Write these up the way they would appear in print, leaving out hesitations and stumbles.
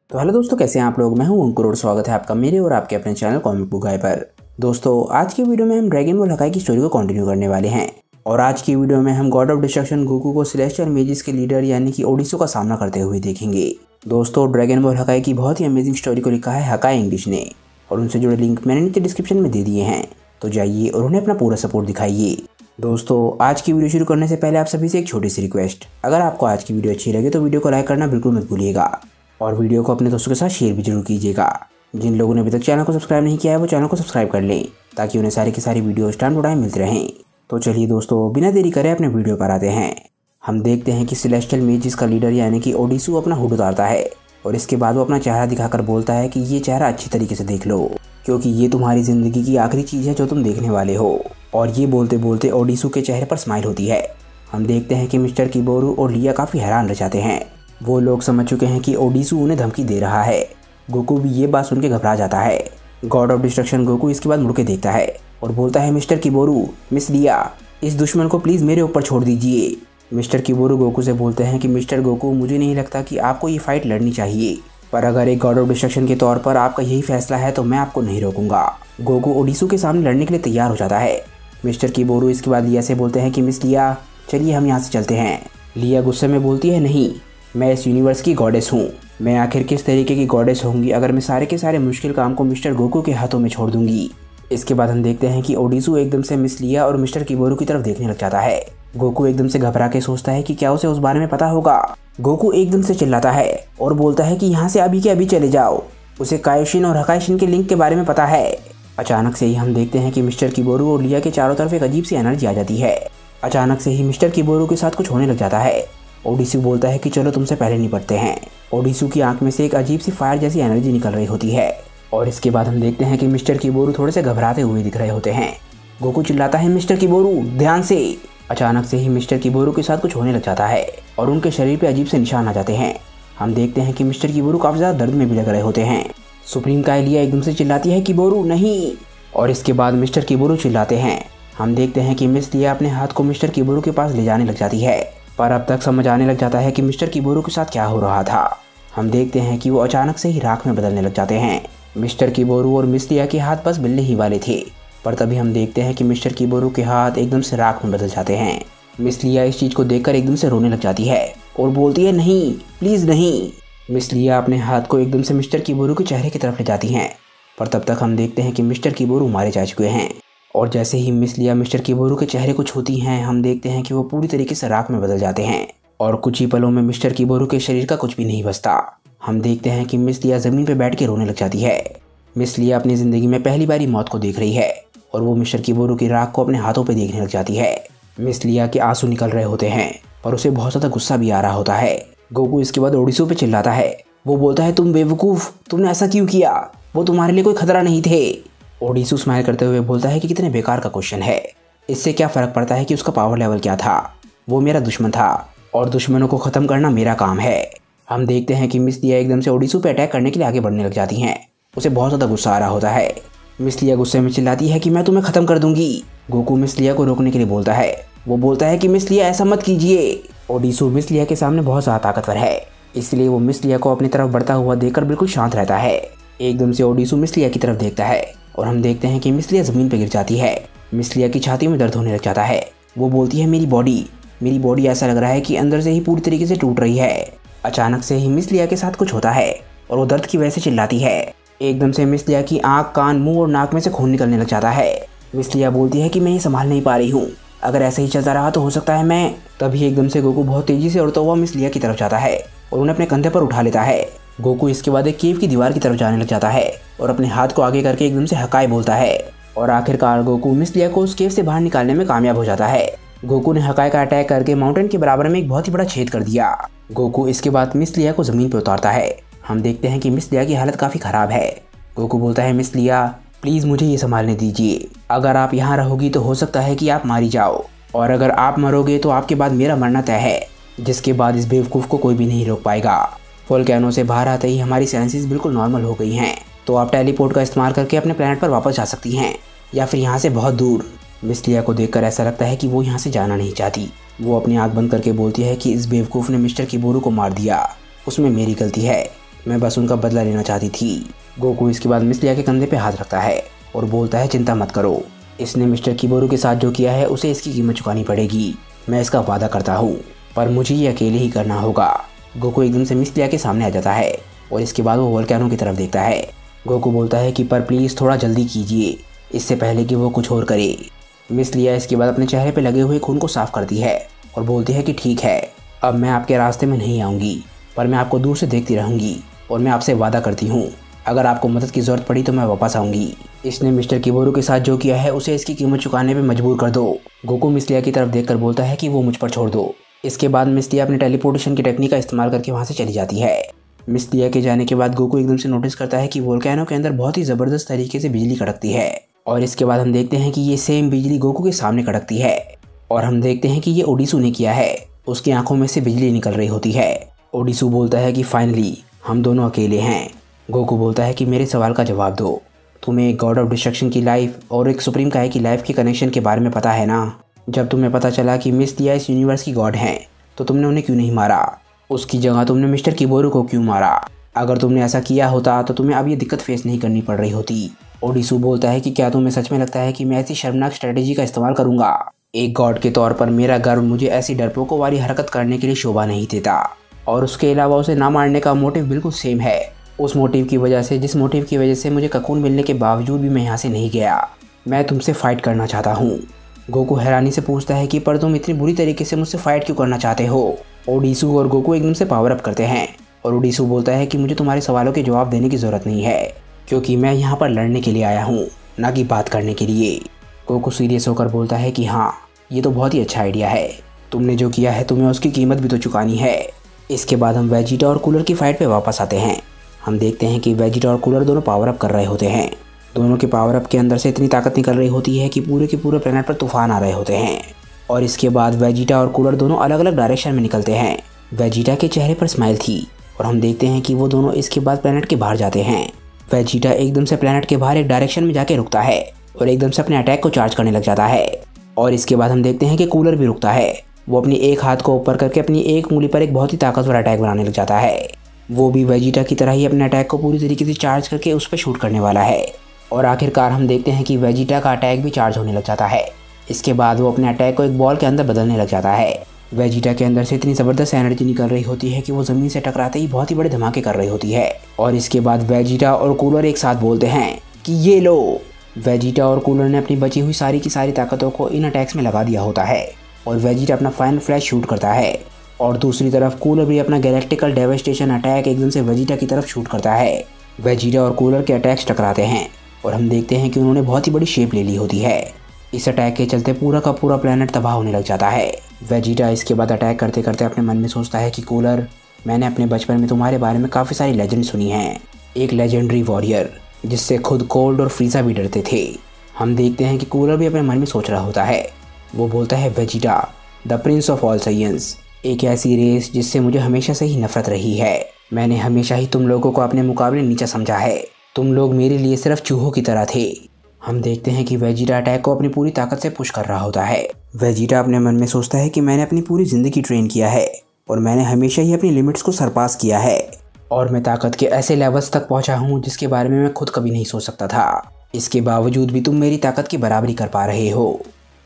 तो हेलो दोस्तों, कैसे हैं आप लोग। मैं हूं अंकुर और स्वागत है आपका मेरे और आपके अपने चैनल कॉमिक बुक गाय पर। दोस्तों, आज की वीडियो में हम ड्रैगन बॉल हकाई की स्टोरी को कंटिन्यू करने वाले हैं और आज की वीडियो में हम गॉड ऑफ डिस्ट्रक्शन गोकू को सेलेस्टियल मेजिस के लीडर यानी कि ओडिसो का सामना करते हुए देखेंगे। दोस्तों, ड्रैगन बॉल हकाई की बहुत ही अमेजिंग स्टोरी को लिखा है हकाई इंग्लिश ने और उनसे जुड़े लिंक मैंने नीचे डिस्क्रिप्शन में दे दिए हैं, तो जाइए और उन्हें अपना पूरा सपोर्ट दिखाइए। दोस्तों, आज की वीडियो शुरू करने से पहले आप सभी से एक छोटी सी रिक्वेस्ट, अगर आपको आज की वीडियो अच्छी लगे तो वीडियो को लाइक करना बिल्कुल मत भूलिएगा और वीडियो को अपने दोस्तों के साथ शेयर भी जरूर कीजिएगा। जिन लोगों ने अभी तक चैनल को सब्सक्राइब नहीं किया है वो चैनल को सब्सक्राइब कर लें ताकि उन्हें सारी की सारी वीडियोस टाइम टू टाइम मिलते रहें। तो चलिए दोस्तों, बिना देरी करे अपने वीडियो पर आते हैं। हम देखते हैं कि सेलेस्टियल मेजिस का लीडर यानी कि ओडिसो अपना हुड उतारता है और इसके बाद वो अपना चेहरा दिखाकर बोलता है कि ये चेहरा अच्छी तरीके से देख लो क्योंकि ये तुम्हारी ज़िंदगी की आखिरी चीज़ है जो तुम देखने वाले हो। और ये बोलते बोलते ओडिसो के चेहरे पर स्माइल होती है। हम देखते हैं कि मिस्टर किबोरू और लिया काफ़ी हैरान रह जाते हैं। वो लोग समझ चुके हैं कि ओडिसो उन्हें धमकी दे रहा है। गोकू भी ये बात सुन के घबरा जाता है। गॉड ऑफ डिस्ट्रक्शन गोकू इसके बाद मुड़ के देखता है और बोलता है, मिस्टर किबोरू, मिस लिया, इस दुश्मन को प्लीज़ मेरे ऊपर छोड़ दीजिए। मिस्टर किबोरू गोकू से बोलते हैं कि मिस्टर गोकू, मुझे नहीं लगता कि आपको ये फाइट लड़नी चाहिए, पर अगर एक गॉड ऑफ डिस्ट्रक्शन के तौर पर आपका यही फैसला है तो मैं आपको नहीं रोकूंगा। गोकू ओडिसो के सामने लड़ने के लिए तैयार हो जाता है। मिस्टर किबोरू इसके बाद लिया से बोलते हैं कि मिस लिया, चलिए हम यहाँ से चलते हैं। लिया गुस्से में बोलती है, नहीं, मैं इस यूनिवर्स की गॉडेस हूँ। मैं आखिर किस तरीके की गॉडेस होंगी अगर मैं सारे के सारे मुश्किल काम को मिस्टर गोकू के हाथों में छोड़ दूंगी। इसके बाद हम देखते हैं कि ओडिसो एकदम से मिस लिया और मिस्टर किबोरू की तरफ देखने लग जाता है। गोकू एकदम से घबरा के सोचता है कि क्या उसे उस बारे में पता होगा। गोकू एकदम से चिल्लाता है और बोलता है कि यहाँ से अभी के अभी चले जाओ, उसे कायोशिन और हकाइशिन के लिंक के बारे में पता है। अचानक से ही हम देखते हैं कि मिस्टर किबोरू और लिया के चारों तरफ एक अजीब सी एनर्जी आ जाती है। अचानक से ही मिस्टर किबोरू के साथ कुछ होने लग जाता है। ओडिसो बोलता है कि चलो तुमसे पहले निपटते हैं। ओडिसो की आंख में से एक अजीब सी फायर जैसी एनर्जी निकल रही होती है और इसके बाद हम देखते हैं कि मिस्टर किबोरू थोड़े से घबराते हुए दिख रहे होते हैं। गोकू चिल्लाता है, मिस्टर किबोरू, ध्यान से। अचानक से ही मिस्टर किबोरू के साथ कुछ होने लग जाता है और उनके शरीर पे अजीब से निशान आ जाते हैं। हम देखते हैं कि मिस्टर किबोरू काफी ज़्यादा दर्द में भी लग रहे होते हैं। सुप्रीम काय लिया एकदम से चिल्लाती है, किबोरू नहीं, और इसके बाद मिस्टर किबोरू चिल्लाते हैं। हम देखते हैं कि मिस लिया अपने हाथ को मिस्टर किबोरू के पास ले जाने लग जाती है, पर अब तक समझ आने लग जाता है कि मिस्टर किबोरू के साथ क्या हो रहा था। हम देखते हैं कि वो अचानक से ही राख में बदलने लग जाते हैं। मिस्टर किबोरू और मिस लिया के हाथ बस मिलने ही वाले थे, पर तभी हम देखते हैं कि मिस्टर किबोरू के हाथ एकदम से राख में बदल जाते हैं। मिस लिया इस चीज़ को देखकर एकदम से रोने लग जाती है और बोलती है, नहीं, प्लीज़ नहीं। मिस लिया अपने हाथ को एकदम से मिस्टर किबोरू के चेहरे की तरफ ले जाती हैं, पर तब तक हम देखते हैं कि मिस्टर किबोरू मारे जा चुके हैं। और जैसे ही मिस लिया मिस्टर किबोरू के चेहरे को छूती हैं, हम देखते हैं कि वो पूरी तरीके से राख में बदल जाते हैं और कुछ ही पलों में मिस्टर किबोरू के शरीर का कुछ भी नहीं बचता। हम देखते हैं कि मिस लिया ज़मीन पर बैठ के रोने लग जाती है। मिस लिया अपनी ज़िंदगी में पहली बार मौत को देख रही है और वो मिस्टर किबोरू की राख को अपने हाथों पर देखने लग जाती है। मिस लिया के आंसू निकल रहे होते हैं पर उसे बहुत ज़्यादा गुस्सा भी आ रहा होता है। गोकू इसके बाद ओडिसो पे चिल्लाता है। वो बोलता है, तुम बेवकूफ़, तुमने ऐसा क्यों किया, वो तुम्हारे लिए कोई खतरा नहीं थे। ओडिसो स्माइल करते हुए बोलता है कि कितने बेकार का क्वेश्चन है, इससे क्या फ़र्क पड़ता है कि उसका पावर लेवल क्या था। वो मेरा दुश्मन था और दुश्मनों को ख़त्म करना मेरा काम है। हम देखते हैं कि मिस लिया एकदम से ओडिसो पे अटैक करने के लिए आगे बढ़ने लग जाती हैं। उसे बहुत ज़्यादा गुस्सा आ रहा होता है। मिस लिया गुस्से में चिल्लाती है कि मैं तुम्हें ख़त्म कर दूंगी। गोकू मिस लिया को रोकने के लिए बोलता है। वो बोलता है कि मिस लिया, ऐसा मत कीजिए। ओडिसो मिस लिया के सामने बहुत ज़्यादा ताकतवर है, इसलिए वो मिस लिया को अपनी तरफ बढ़ता हुआ देखकर बिल्कुल शांत रहता है। एकदम से ओडिसो मिस लिया की तरफ देखता है और हम देखते हैं कि मिस लिया ज़मीन पर गिर जाती है। मिस लिया की छाती में दर्द होने लग जाता है। वो बोलती है, मेरी बॉडी ऐसा लग रहा है कि अंदर से ही पूरी तरीके से टूट रही है। अचानक से ही मिस लिया के साथ कुछ होता है और वो दर्द की वजह से चिल्लाती है। एकदम से मिस लिया की आँख, कान, मुंह और नाक में से खून निकलने लग जाता है। मिस लिया बोलती है कि मैं ये संभाल नहीं पा रही हूँ, अगर ऐसे ही चलता रहा तो हो सकता है मैं। तभी एकदम से गोकू बहुत तेजी से उड़ता हुआ मिस लिया की तरफ जाता है और उन्हें अपने कंधे पर उठा लेता है। गोकू इसके बाद एक केव की दीवार की तरफ जाने लग जाता है और अपने हाथ को आगे करके एकदम से हकाई बोलता है और आखिरकार गोकू मिस लिया को उस केव से बाहर निकालने में कामयाब हो जाता है। गोकू ने हकाई का अटैक करके माउंटेन के बराबर में एक बहुत ही बड़ा छेद कर दिया। गोकू इसके बाद मिस लिया को ज़मीन पर उतारता है। हम देखते हैं कि मिस लिया की हालत काफ़ी ख़राब है। गोकू बोलता है, मिस लिया, प्लीज़ मुझे ये संभालने दीजिए, अगर आप यहाँ रहोगी तो हो सकता है कि आप मारी जाओ और अगर आप मरोगे तो आपके बाद मेरा मरना तय है, जिसके बाद इस बेवकूफ़ को कोई भी नहीं रोक पाएगा। वोल्केनो से बाहर आते ही हमारी सेंसेस बिल्कुल नॉर्मल हो गई हैं, तो आप टेलीपोर्ट का इस्तेमाल करके अपने प्लेनेट पर वापस जा सकती हैं या फिर यहाँ से बहुत दूर। मिस लिया को देखकर ऐसा लगता है कि वो यहाँ से जाना नहीं चाहती। वो अपनी आँख बंद करके बोलती है कि इस बेवकूफ़ ने मिस्टर किबोरू को मार दिया, उसमें मेरी गलती है। मैं बस उनका बदला लेना चाहती थी। गोकू इसके बाद मिस लिया के कंधे पे हाथ रखता है और बोलता है चिंता मत करो, इसने मिस्टर किबोरू के साथ जो किया है उसे इसकी कीमत चुकानी पड़ेगी। मैं इसका वादा करता हूँ, पर मुझे ये अकेले ही करना होगा। गोकू एकदम से मिस लिया के सामने आ जाता है और इसके बाद वो वोल्केनो की तरफ देखता है। गोकू बोलता है कि पर प्लीज़ थोड़ा जल्दी कीजिए, इससे पहले कि वो कुछ और करे। मिस लिया इसके बाद अपने चेहरे पे लगे हुए खून को साफ करती है और बोलती है कि ठीक है, अब मैं आपके रास्ते में नहीं आऊँगी, पर मैं आपको दूर से देखती रहूँगी और मैं आपसे वादा करती हूँ अगर आपको मदद की ज़रूरत पड़ी तो मैं वापस आऊँगी। इसने मिस्टर किबोरू के साथ जो किया है उसे इसकी कीमत चुकाने पे मजबूर कर दो। गोकू मिस लिया की तरफ देखकर बोलता है कि वो मुझ पर छोड़ दो। इसके बाद मिस लिया अपने टेलीपोर्टेशन की टेक्निक का इस्तेमाल करके वहाँ से चली जाती है। मिस लिया के जाने के बाद गोकू एकदम से नोटिस करता है कि वोल्केनो के अंदर बहुत ही ज़बरदस्त तरीके से बिजली कड़कती है और इसके बाद हम देखते हैं कि ये सेम बिजली गोकू के सामने कड़कती है और हम देखते हैं कि ये ओडिसू ने किया है। उसकी आंखों में से बिजली निकल रही होती है। ओडिसू बोलता है कि फाइनली हम दोनों अकेले हैं। गोकू बोलता है कि मेरे सवाल का जवाब दो, तुम्हें एक गॉड ऑफ डिस्ट्रक्शन की लाइफ और एक सुप्रीम काय की लाइफ के कनेक्शन के बारे में पता है ना? जब तुम्हें पता चला कि मिस लिया इस यूनिवर्स की गॉड हैं तो तुमने उन्हें क्यों नहीं मारा? उसकी जगह तुमने मिस्टर किबोरू को क्यों मारा? अगर तुमने ऐसा किया होता तो तुम्हें अब ये दिक्कत फेस नहीं करनी पड़ रही होती। ओडिसू बोलता है कि क्या तुम्हें सच में लगता है कि मैं ऐसी शर्मनाक स्ट्रेटेजी का इस्तेमाल करूंगा? एक गॉड के तौर पर मेरा गर्व मुझे ऐसी डरपोकों वाली हरकत करने के लिए शोभा नहीं देता और उसके अलावा उसे ना मारने का मोटिव बिल्कुल सेम है, उस मोटिव की वजह से जिस मोटिव की वजह से मुझे ककून मिलने के बावजूद भी मैं यहाँ से नहीं गया। मैं तुमसे फाइट करना चाहता हूँ। गोकू हैरानी से पूछता है कि पर तुम इतनी बुरी तरीके से मुझसे फाइट क्यों करना चाहते हो? ओडिसू और गोकू एकदम से पावर अप करते हैं और ओडिसू बोलता है कि मुझे तुम्हारे सवालों के जवाब देने की ज़रूरत नहीं है, क्योंकि मैं यहाँ पर लड़ने के लिए आया हूँ, ना कि बात करने के लिए। गोकू सीरियस होकर बोलता है कि हाँ, ये तो बहुत ही अच्छा आइडिया है, तुमने जो किया है तुम्हें उसकी कीमत भी तो चुकानी है। इसके बाद हम वेजिटा और कूलर की फाइट पे वापस आते हैं। हम देखते हैं कि वेजिटा और कूलर दोनों पावर अप कर रहे होते हैं। दोनों के पावर अप के अंदर से इतनी ताकत निकल रही होती है कि पूरे के पूरे प्लेनेट पर तूफान आ रहे होते हैं और इसके बाद वेजिटा और कूलर दोनों अलग अलग डायरेक्शन में निकलते हैं। वेजिटा के चेहरे पर स्माइल थी और हम देखते हैं कि वो दोनों इसके बाद प्लेनेट के बाहर जाते हैं। वेजिटा एकदम से प्लेनेट के बाहर एक डायरेक्शन में जाके रुकता है और एकदम से अपने अटैक को चार्ज करने लग जाता है और इसके बाद हम देखते हैं कि कूलर भी रुकता है। वो अपनी एक हाथ को ऊपर करके अपनी एक उंगली पर एक बहुत ही ताकतवर अटैक बनाने लग जाता है। वो भी वेजिटा की तरह ही अपने अटैक को पूरी तरीके से चार्ज करके उस पर शूट करने वाला है और आखिरकार हम देखते हैं कि वेजिटा का अटैक भी चार्ज होने लग जाता है। इसके बाद वो अपने अटैक को एक बॉल के अंदर बदलने लग जाता है। वेजिटा के अंदर से इतनी ज़बरदस्त एनर्जी निकल रही होती है कि वो ज़मीन से टकराते ही बहुत ही बड़े धमाके कर रही होती है और इसके बाद वेजिटा और कूलर एक साथ बोलते हैं कि ये लो। वेजिटा और कूलर ने अपनी बची हुई सारी की सारी ताकतों को इन अटैक्स में लगा दिया होता है और वेजिटा अपना फाइनल फ्लैश शूट करता है और दूसरी तरफ कूलर भी अपना गैलेक्टिकल डेवास्टेशन अटैक एकदम से वेजिटा की तरफ शूट करता है। वेजिटा और कूलर के अटैक्स टकराते हैं और हम देखते हैं कि उन्होंने बहुत ही बड़ी शेप ले ली होती है। इस अटैक के चलते पूरा का पूरा प्लेनेट तबाह होने लग जाता है। वेजिटा इसके बाद अटैक करते करते अपने मन में सोचता है कि कूलर, मैंने अपने बचपन में तुम्हारे बारे में काफ़ी सारी लेजेंड सुनी हैं, एक लेजेंडरी वॉरियर जिससे खुद कोल्ड और फ्रीजा भी डरते थे। हम देखते हैं कि कूलर भी अपने मन में सोच रहा होता है। वो बोलता है Vegeta, the Prince of all science, एक ऐसी रेस जिससे मुझे हमेशा से ही नफरत रही है। मैंने हमेशा ही तुम लोगों को अपने मुकाबले नीचा समझा है, तुम लोग मेरे लिए सिर्फ चूहों की तरह थे। हम देखते हैं कि वेजिटा अटैक को अपनी पूरी ताकत से पुश कर रहा होता है। वेजिटा अपने मन में सोचता है कि मैंने अपनी पूरी ज़िंदगी ट्रेन किया है और मैंने हमेशा ही अपनी लिमिट्स को सरपास किया है और मैं ताकत के ऐसे लेवल्स तक पहुंचा हूं जिसके बारे में मैं खुद कभी नहीं सोच सकता था। इसके बावजूद भी तुम मेरी ताकत की बराबरी कर पा रहे हो।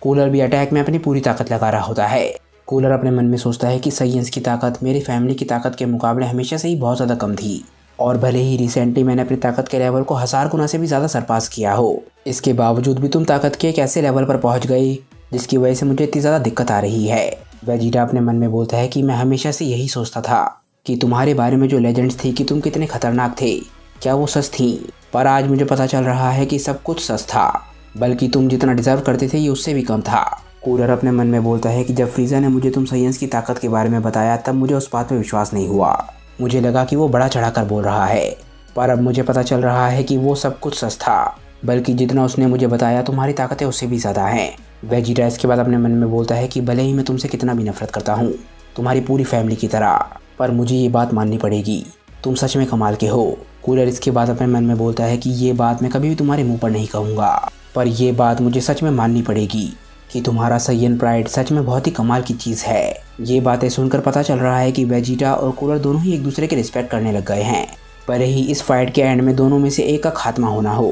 कूलर भी अटैक में अपनी पूरी ताकत लगा रहा होता है। कूलर अपने मन में सोचता है कि साइंस की ताकत मेरी फैमिली की ताकत के मुकाबले हमेशा से ही बहुत ज़्यादा कम थी और भले ही रिसेंटली मैंने अपनी ताकत के लेवल को 1000 गुना से भी ज़्यादा सरपास किया हो, इसके बावजूद भी तुम ताकत के एक ऐसे लेवल पर पहुंच गई जिसकी वजह से मुझे इतनी ज़्यादा दिक्कत आ रही है। वेजिटा अपने मन में बोलता है कि मैं हमेशा से यही सोचता था कि तुम्हारे बारे में जो लेजेंड्स थी कि तुम कितने खतरनाक थे, क्या वो सच थी? पर आज मुझे पता चल रहा है कि सब कुछ सच था, बल्कि तुम जितना डिजर्व करते थे ये उससे भी कम था। कूलर अपने मन में बोलता है कि जब फ्रीजा ने मुझे तुम साइंस की ताकत के बारे में बताया तब मुझे उस बात पर विश्वास नहीं हुआ। मुझे लगा कि वो बड़ा चढ़ाकर बोल रहा है, पर अब मुझे पता चल रहा है कि वो सब कुछ सच था, बल्कि जितना उसने मुझे बताया तुम्हारी ताकतें उससे भी ज़्यादा हैं। वेजिटा इसके बाद अपने मन में बोलता है कि भले ही मैं तुमसे कितना भी नफरत करता हूँ, तुम्हारी पूरी फैमिली की तरह, पर मुझे ये बात माननी पड़ेगी, तुम सच में कमाल के हो। कूलर इसके बाद अपने मन में बोलता है कि ये बात मैं कभी भी तुम्हारे मुंह पर नहीं कहूँगा, पर ये बात मुझे सच में माननी पड़ेगी कि तुम्हारा साइयन प्राइड सच में बहुत ही कमाल की चीज़ है। ये बातें सुनकर पता चल रहा है कि वेजिटा और कूलर दोनों ही एक दूसरे के रिस्पेक्ट करने लग गए हैं। भले ही इस फाइट के एंड में दोनों में से एक का खात्मा होना हो,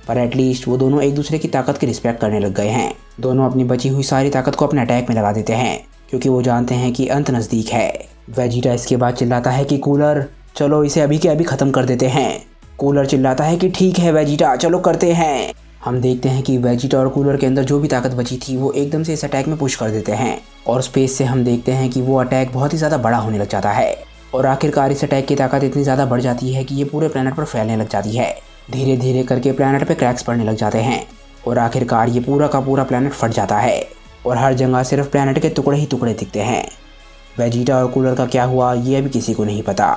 पर एटलीस्ट वो दोनों एक दूसरे की ताकत की रिस्पेक्ट करने लग गए हैं। दोनों अपनी बची हुई सारी ताकत को अपने अटैक में लगा देते हैं क्योंकि वो जानते हैं कि अंत नज़दीक है। वेजिटा इसके बाद चिल्लाता है कि कूलर, चलो इसे अभी के अभी ख़त्म कर देते हैं। कूलर चिल्लाता है कि ठीक है वेजिटा, चलो करते हैं। हम देखते हैं कि वेजिटा और कूलर के अंदर जो भी ताकत बची थी वो एकदम से इस अटैक में पुश कर देते हैं और स्पेस से हम देखते हैं कि वो अटैक बहुत ही ज़्यादा बड़ा होने लग जाता है और आखिरकार इस अटैक की ताकत इतनी ज़्यादा बढ़ जाती है कि ये पूरे प्लेनेट पर फैलने लग जाती है। धीरे धीरे करके प्लेनेट पे क्रैक्स पड़ने लग जाते हैं और आखिरकार ये पूरा का पूरा प्लेनेट फट जाता है और हर जगह सिर्फ प्लेनेट के टुकड़े ही टुकड़े दिखते हैं। वेजिटा और कूलर का क्या हुआ ये अभी किसी को नहीं पता।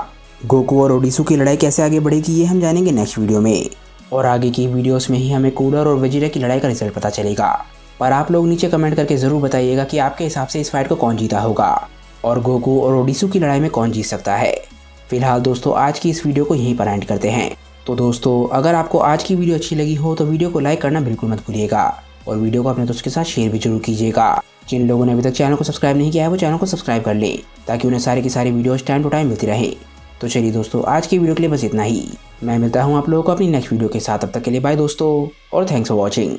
गोकू और ओडिसू की लड़ाई कैसे आगे बढ़ेगी ये हम जानेंगे नेक्स्ट वीडियो में, और आगे की वीडियोस में ही हमें कूलर और वेजिटा की लड़ाई का रिजल्ट पता चलेगा। पर आप लोग नीचे कमेंट करके ज़रूर बताइएगा कि आपके हिसाब से इस फाइट को कौन जीता होगा और गोकू और ओडिसू की लड़ाई में कौन जीत सकता है। फिलहाल दोस्तों आज की इस वीडियो को यहीं पर एंड करते हैं। तो दोस्तों अगर आपको आज की वीडियो अच्छी लगी हो तो वीडियो को लाइक करना बिल्कुल मत भूलिएगा और वीडियो को अपने दोस्तों के साथ शेयर भी जरूर कीजिएगा। जिन लोगों ने अभी तक चैनल को सब्सक्राइब नहीं किया है वो चैनल को सब्सक्राइब कर लें ताकि उन्हें सारी की सारी वीडियोस टाइम टू टाइम मिलती रहे। तो चलिए दोस्तों आज की वीडियो के लिए बस इतना ही। मैं मिलता हूँ आप लोगों को अपनी नेक्स्ट वीडियो के साथ। तब तक के लिए बाय दोस्तों और थैंक्स फॉर वॉचिंग।